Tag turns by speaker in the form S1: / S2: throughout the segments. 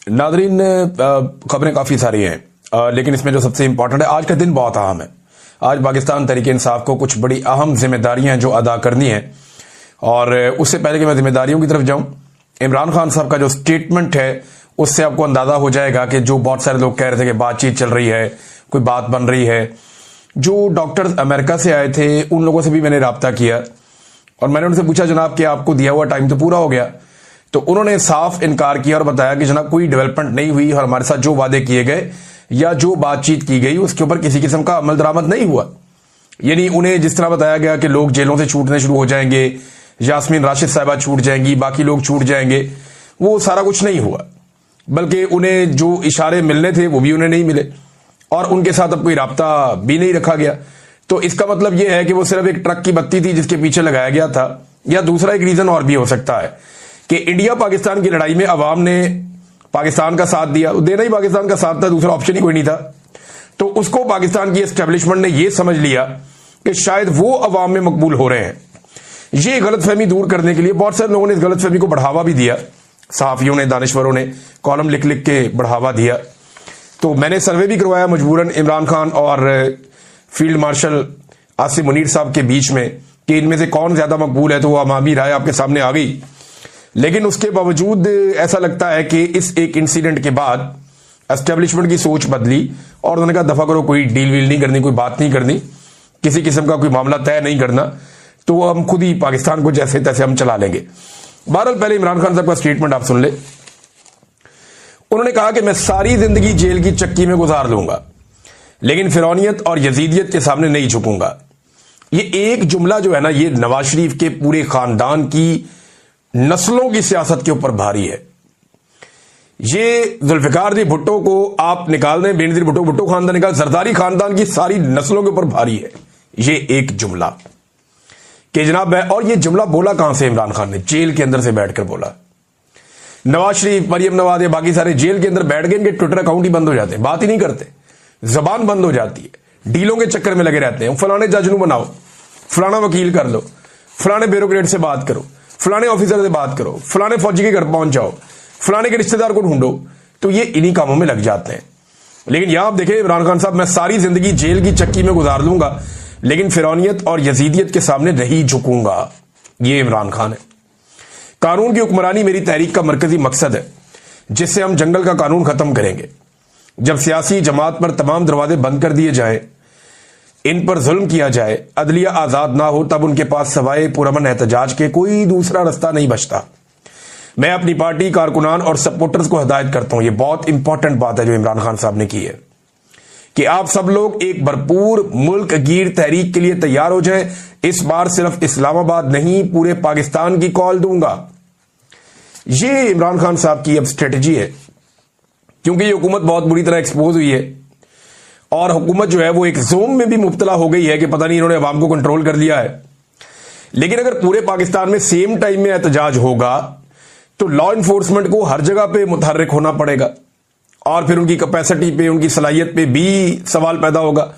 S1: Nadreen, खबरें काफ़ी सारी हैं, लेकिन इसमें जो सबसे इंपॉर्टेंट है, आज का दिन बहुत अहम है। आज पाकिस्तान तहरीक इंसाफ को कुछ बड़ी अहम जिम्मेदारियां जो अदा करनी है। और उससे पहले कि मैं जिम्मेदारियों की तरफ जाऊं, इमरान खान साहब का जो स्टेटमेंट है उससे आपको अंदाजा हो जाएगा कि जो बहुत सारे लोग कह रहे थे कि बातचीत चल रही है, कोई बात बन रही है। जो डॉक्टर्स अमेरिका से आए थे उन लोगों से भी मैंने राब्ता किया और मैंने उनसे पूछा, जनाब कि आपको दिया हुआ टाइम तो पूरा हो गया? तो उन्होंने साफ इनकार किया और बताया कि जनाब कोई डेवलपमेंट नहीं हुई और हमारे साथ जो वादे किए गए या जो बातचीत की गई उसके ऊपर किसी किस्म का अमल दरामद नहीं हुआ। यानी उन्हें जिस तरह बताया गया कि लोग जेलों से छूटने शुरू हो जाएंगे, यास्मीन राशिद साहिबा छूट जाएंगी, बाकी लोग छूट जाएंगे, वो सारा कुछ नहीं हुआ। बल्कि उन्हें जो इशारे मिलने थे वो भी उन्हें नहीं मिले और उनके साथ अब कोई राब्ता भी नहीं रखा गया। तो इसका मतलब यह है कि वो सिर्फ एक ट्रक की बत्ती थी जिसके पीछे लगाया गया था। या दूसरा एक रीजन और भी हो सकता है कि इंडिया पाकिस्तान की लड़ाई में अवाम ने पाकिस्तान का साथ दिया, देना ही पाकिस्तान का साथ था, दूसरा ऑप्शन ही कोई नहीं था। तो उसको पाकिस्तान की एस्टेब्लिशमेंट ने यह समझ लिया कि शायद वो अवाम में मकबूल हो रहे हैं। ये गलतफहमी दूर करने के लिए बहुत सारे लोगों ने इस गलतफहमी को बढ़ावा भी दिया, सहाफियों ने, दानिश्वरों ने कॉलम लिख लिख के बढ़ावा दिया। तो मैंने सर्वे भी करवाया मजबूरन इमरान खान और फील्ड मार्शल आसिम मुनीर साहब के बीच में कि इनमें से कौन ज्यादा मकबूल है, तो वो अवामी राय आपके सामने आ गई। लेकिन उसके बावजूद ऐसा लगता है कि इस एक इंसिडेंट के बाद एस्टेब्लिशमेंट की सोच बदली और उन्होंने कहा दफा करो, कोई डील वील नहीं करनी, कोई बात नहीं करनी, किसी किस्म का कोई मामला तय नहीं करना, तो हम खुद ही पाकिस्तान को जैसे तैसे हम चला लेंगे। बहरहाल पहले इमरान खान साहब का स्टेटमेंट आप सुन ले। उन्होंने कहा कि मैं सारी जिंदगी जेल की चक्की में गुजार लूंगा लेकिन फिरौनियत और यजीदियत के सामने नहीं झुकूंगा। ये एक जुमला जो है ना, ये नवाज शरीफ के पूरे खानदान की नस्लों की सियासत के ऊपर भारी है। ये जुल्फिकार जी भुट्टो को आप निकाल दें, बेनजीर भुट्टो, भुट्टो खानदान निकाल, जरदारी खानदान की सारी नस्लों के ऊपर भारी है ये एक जुमला कि जनाब है। और ये जुमला बोला कहां से इमरान खान ने? जेल के अंदर से बैठकर बोला। नवाज शरीफ, मरियम नवाज या बाकी सारे जेल के अंदर बैठ गए, इनके ट्विटर अकाउंट ही बंद हो जाते हैं, बात ही नहीं करते, जबान बंद हो जाती है, डीलों के चक्कर में लगे रहते हैं। फलाने जज नू बनाओ, फलाना वकील कर लो, फलाने ब्यूरोक्रेट से बात करो, फलाने ऑफिसर से बात करो, फलाने फौजी के घर पहुंच जाओ, फलाने के रिश्तेदार को ढूंढो। तो ये इन्हीं कामों में लग जाते हैं। लेकिन यहां आप देखें इमरान खान साहब, मैं सारी जिंदगी जेल की चक्की में गुजार लूंगा लेकिन फिरौनियत और यजीदियत के सामने नहीं झुकूंगा। ये इमरान खान है। कानून की हुक्मरानी मेरी तहरीक का मरकजी मकसद है जिससे हम जंगल का कानून खत्म करेंगे। जब सियासी जमात पर तमाम दरवाजे बंद कर दिए जाए, इन पर जुल्म किया जाए, अदलिया आजाद ना हो, तब उनके पास सवाए पुरअमन एहतजाज के कोई दूसरा रास्ता नहीं बचता। मैं अपनी पार्टी, कारकुनान और सपोर्टर्स को हिदायत करता हूं, यह बहुत इंपॉर्टेंट बात है जो इमरान खान साहब ने की है, कि आप सब लोग एक भरपूर मुल्क गिर तहरीक के लिए तैयार हो जाएं। इस बार सिर्फ इस्लामाबाद नहीं, पूरे पाकिस्तान की कॉल दूंगा। यह इमरान खान साहब की अब स्ट्रेटजी है, क्योंकि यह हुकूमत बहुत बुरी तरह एक्सपोज हुई है और हुकूमत जो है वो एक जोम में भी मुब्तला हो गई है कि पता नहीं इन्होंने अवाम को कंट्रोल कर लिया है। लेकिन अगर पूरे पाकिस्तान में सेम टाइम में एहतजाज होगा तो लॉ इन्फोर्समेंट को हर जगह पे मुतहर्रिक होना पड़ेगा और फिर उनकी कैपेसिटी पे, उनकी सलाहियत पे भी सवाल पैदा होगा।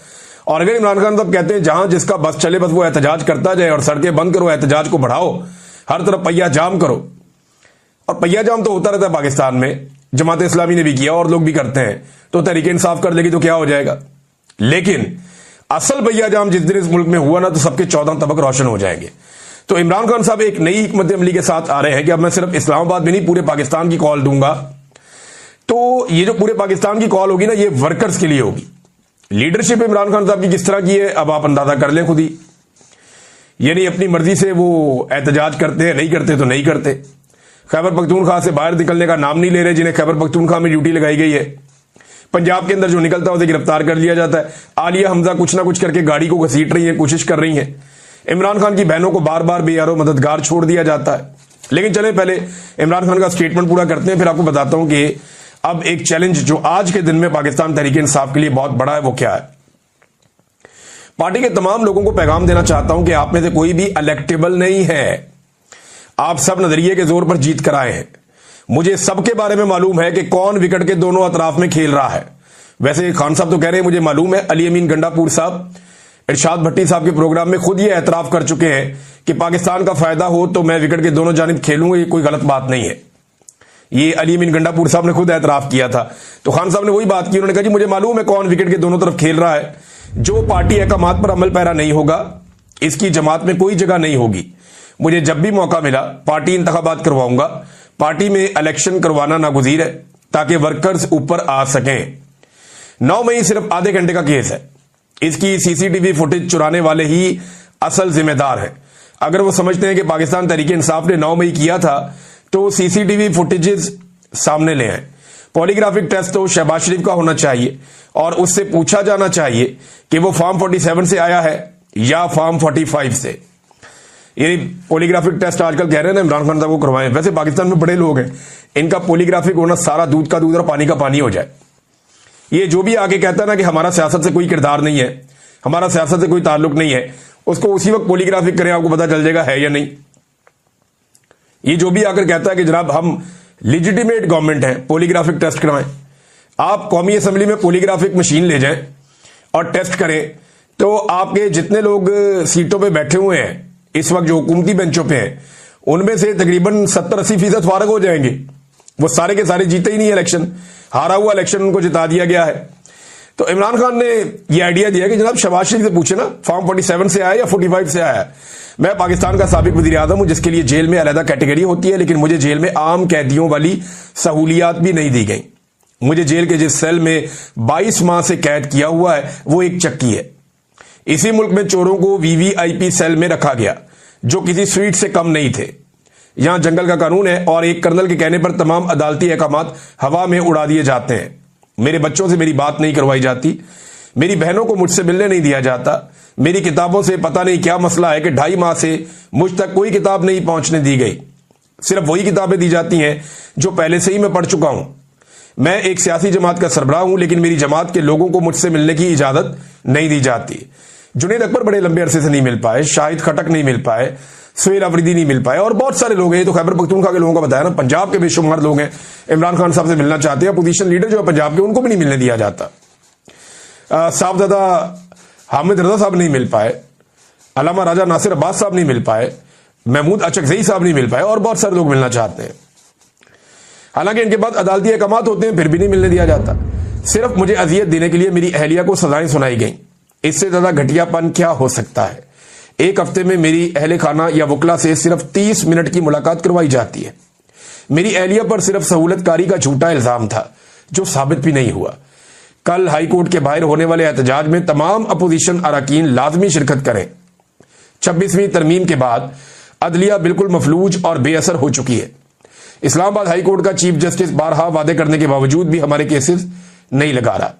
S1: और अगर इमरान खान साहब कहते हैं जहां जिसका बस चले बस वो एहतजाज करता जाए और सड़कें बंद करो, एहतजाज को बढ़ाओ, हर तरफ पहिया जाम करो, और पहिया जाम तो होता रहता है पाकिस्तान में, जमात इस्लामी ने भी किया और लोग भी करते हैं, तो तहरीक इंसाफ कर लेगी तो क्या हो जाएगा। लेकिन असल पहिया जाम जिस दिन इस मुल्क में हुआ ना, तो सबके 14 तबक रोशन हो जाएंगे। तो इमरान खान साहब एक नई हिकमत अमली के साथ आ रहे हैं कि अब मैं सिर्फ इस्लामाबाद में नहीं, पूरे पाकिस्तान की कॉल दूंगा। तो ये जो पूरे पाकिस्तान की कॉल होगी ना, ये वर्कर्स के लिए होगी। लीडरशिप इमरान खान साहब की किस तरह की है अब आप अंदाजा कर लें खुद ही। यानी अपनी मर्जी से वो एहतजाज करते हैं, नहीं करते तो नहीं करते। खैबर पख्तूनख्वा से बाहर निकलने का नाम नहीं ले रहे, जिन्हें खैबर पख्तूनख्वा में ड्यूटी लगाई गई है। पंजाब के अंदर जो निकलता है उसे गिरफ्तार कर लिया जाता है। आलिया हमजा कुछ ना कुछ करके गाड़ी को घसीट रही है, कोशिश कर रही है। इमरान खान की बहनों को बार बार बेयारो मददगार छोड़ दिया जाता है। लेकिन चले पहले इमरान खान का स्टेटमेंट पूरा करते हैं, फिर आपको बताता हूं कि अब एक चैलेंज जो आज के दिन में पाकिस्तान तहरीक इंसाफ के लिए बहुत बड़ा है वो क्या है। पार्टी के तमाम लोगों को पैगाम देना चाहता हूं कि आप में से कोई भी इलेक्टेबल नहीं है। आप सब नजरिए के जोर पर जीत कर आए हैं। मुझे सबके बारे में मालूम है कि कौन विकेट के दोनों अतराफ में खेल रहा है। वैसे खान साहब तो कह रहे हैं मुझे मालूम है, अली अमीन गंडापुर साहब इरशाद भट्टी साहब के प्रोग्राम में खुद ये एतराफ कर चुके हैं कि पाकिस्तान का फायदा हो तो मैं विकेट के दोनों जानिब खेलूंगा, ये कोई गलत बात नहीं है। ये अली अमीन गंडापुर साहब ने खुद एतराफ किया था। तो खान साहब ने वही बात की, उन्होंने कहा जी मुझे मालूम है कौन विकेट के दोनों तरफ खेल रहा है। जो पार्टी अहकामात पर अमल पैरा नहीं होगा, इसकी जमात में कोई जगह नहीं होगी। मुझे जब भी मौका मिला पार्टी इंतखाबात करवाऊंगा। पार्टी में इलेक्शन करवाना नागुज़ीर है ताकि वर्कर्स ऊपर आ सकें। 9 मई सिर्फ आधे घंटे का केस है। इसकी सीसीटीवी फुटेज चुराने वाले ही असल जिम्मेदार हैं। अगर वो समझते हैं कि पाकिस्तान तहरीक इंसाफ ने 9 मई किया था तो सीसीटीवी फुटेजेस सामने ले आए। पॉलीग्राफिक टेस्ट तो शहबाज शरीफ का होना चाहिए और उससे पूछा जाना चाहिए कि वो फॉर्म 47 से आया है या फॉर्म 45 से। ये पॉलीग्राफिक टेस्ट आजकल कह रहे हैं ना इमरान खान साहब को करवाएं। वैसे पाकिस्तान में बड़े लोग हैं, इनका पॉलीग्राफिक होना सारा दूध का दूध और पानी का पानी हो जाए। ये जो भी आगे कहता है ना कि हमारा सियासत से कोई किरदार नहीं है, हमारा सियासत से कोई ताल्लुक नहीं है, उसको उसी वक्त पॉलीग्राफिक करें, आपको पता चल जाएगा है या नहीं। ये जो भी आकर कहता है कि जनाब हम लिजिटिमेट गवर्नमेंट है, पॉलीग्राफिक टेस्ट करवाएं। आप कौमी असेंबली में पॉलीग्राफिक मशीन ले जाएं और टेस्ट करें तो आपके जितने लोग सीटों पे बैठे हुए हैं इस वक्त जो हुकूमती बेंचों पे हैं, उनमें से तकरीबन 70-80% फारग हो जाएंगे। वो सारे के सारे जीते ही नहीं इलेक्शन, हारा हुआ इलेक्शन उनको जिता दिया गया है। तो इमरान खान ने यह आइडिया दिया कि जनाब शहबाज शरीफ से पूछे ना फॉर्म 47 से आया या 45 से आया। मैं पाकिस्तान का साबिक वज़ीर आज़म हूं जिसके लिए जेल में अलहदा कैटेगरी होती है, लेकिन मुझे जेल में आम कैदियों वाली सहूलियात भी नहीं दी गई। मुझे जेल के जिस सेल में 22 माह से कैद किया हुआ है वो एक चक्की है। इसी मुल्क में चोरों को वीवीआईपी सेल में रखा गया जो किसी स्वीट से कम नहीं थे। यहां जंगल का कानून है और एक कर्नल के कहने पर तमाम अदालती अहकामात हवा में उड़ा दिए जाते हैं। मेरे बच्चों से मेरी बात नहीं करवाई जाती, मेरी बहनों को मुझसे मिलने नहीं दिया जाता, मेरी किताबों से पता नहीं क्या मसला है कि 2.5 माह से मुझ तक कोई किताब नहीं पहुंचने दी गई। सिर्फ वही किताबें दी जाती हैं जो पहले से ही मैं पढ़ चुका हूं। मैं एक सियासी जमात का सरबराह हूं, लेकिन मेरी जमात के लोगों को मुझसे मिलने की इजाजत नहीं दी जाती। जुनैद अकबर बड़े लंबे अरसे से नहीं मिल पाए, शाहिद खटक नहीं मिल पाए, सुहेल अफरीदी नहीं मिल पाए और बहुत सारे लोग हैं। तो खैबर पख्तूनख्वा के लोगों का बताया ना, पंजाब के बेशुमार लोग हैं इमरान खान साहब से मिलना चाहते हैं। अपोजिशन लीडर जो है पंजाब के, उनको भी नहीं मिलने दिया जाता। साहबजादा हामिद रजा साहब नहीं मिल पाए, अल्लामा राजा नासिर अब्बास साहब नहीं मिल पाए, महमूद अचकजई साहब नहीं मिल पाए और बहुत सारे लोग मिलना चाहते हैं। हालांकि इनके बाद अदालती अहकामात होते हैं फिर भी नहीं मिलने दिया जाता। सिर्फ मुझे अजियत देने के लिए मेरी अहलिया को सजाएं सुनाई गई। इससे ज्यादा घटियापन क्या हो सकता है। एक हफ्ते में मेरी अहले खाना या वकला से सिर्फ 30 मिनट की मुलाकात करवाई जाती है। मेरी अहलिया पर सिर्फ सहूलतकारी का झूठा इल्जाम था जो साबित भी नहीं हुआ। कल हाईकोर्ट के बाहर होने वाले एहतजाज में तमाम अपोजिशन अरकान लाजमी शिरकत करें। 26वीं तरमीम के बाद अदलिया बिल्कुल मफलूज और बेअसर हो चुकी है। इस्लामाबाद हाईकोर्ट का चीफ जस्टिस बारहा वादे करने के बावजूद भी हमारे केसेस नहीं लगा रहा।